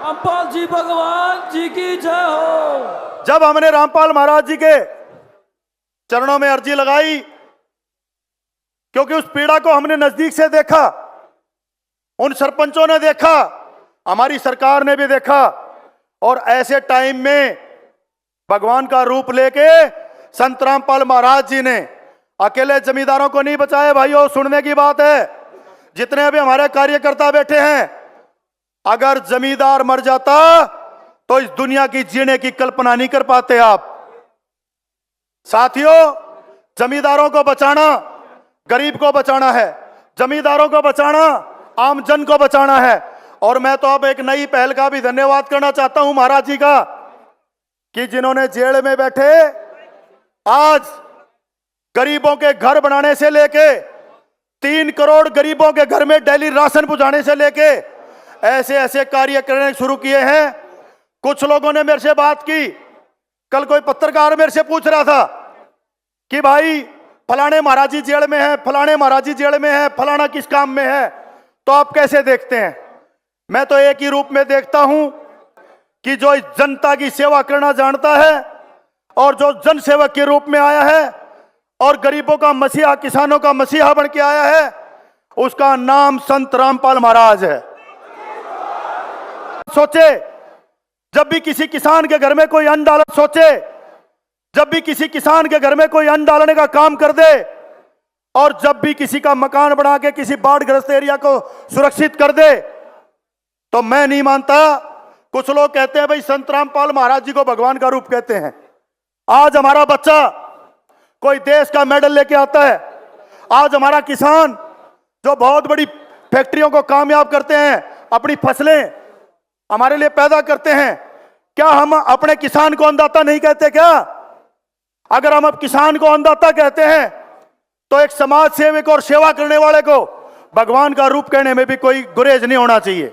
रामपाल जी भगवान जी की जय हो। जब हमने रामपाल महाराज जी के चरणों में अर्जी लगाई, क्योंकि उस पीड़ा को हमने नजदीक से देखा, उन सरपंचों ने देखा, हमारी सरकार ने भी देखा, और ऐसे टाइम में भगवान का रूप लेके संत रामपाल महाराज जी ने अकेले जमींदारों को नहीं बचाया। भाइयों, सुनने की बात है, जितने भी हमारे कार्यकर्ता बैठे हैं, अगर जमींदार मर जाता तो इस दुनिया की जीने की कल्पना नहीं कर पाते आप। साथियों, जमींदारों को बचाना गरीब को बचाना है, जमींदारों को बचाना आम जन को बचाना है। और मैं तो अब एक नई पहल का भी धन्यवाद करना चाहता हूं महाराज जी का, कि जिन्होंने जेल में बैठे आज गरीबों के घर बनाने से लेके 3 करोड़ गरीबों के घर में डेली राशन पहुंचाने से लेके ऐसे ऐसे कार्य करने शुरू किए हैं। कुछ लोगों ने मेरे से बात की, कल कोई पत्रकार मेरे से पूछ रहा था कि भाई फलाने महाराज जी जेल में है, फलाने महाराज जी जेल में है, फलाना किस काम में है, तो आप कैसे देखते हैं? मैं तो एक ही रूप में देखता हूं कि जो इस जनता की सेवा करना जानता है और जो जन सेवक के रूप में आया है और गरीबों का मसीहा, किसानों का मसीहा बन के आया है, उसका नाम संत रामपाल महाराज है। सोचे जब भी किसी किसान के घर में कोई अन्न डाल, सोचे जब भी किसी किसान के घर में कोई अन्न डालने का काम कर दे, और जब भी किसी का मकान बना के किसी बाढ़ग्रस्त एरिया को सुरक्षित कर दे, तो मैं नहीं मानता। कुछ लोग कहते हैं भाई संत रामपाल महाराज जी को भगवान का रूप कहते हैं। आज हमारा बच्चा कोई देश का मेडल लेके आता है, आज हमारा किसान जो बहुत बड़ी फैक्ट्रियों को कामयाब करते हैं, अपनी फसलें हमारे लिए पैदा करते हैं, क्या हम अपने किसान को अन्नदाता नहीं कहते क्या? अगर हम अब किसान को अन्नदाता कहते हैं तो एक समाज सेवक और सेवा करने वाले को भगवान का रूप कहने में भी कोई गुरेज नहीं होना चाहिए।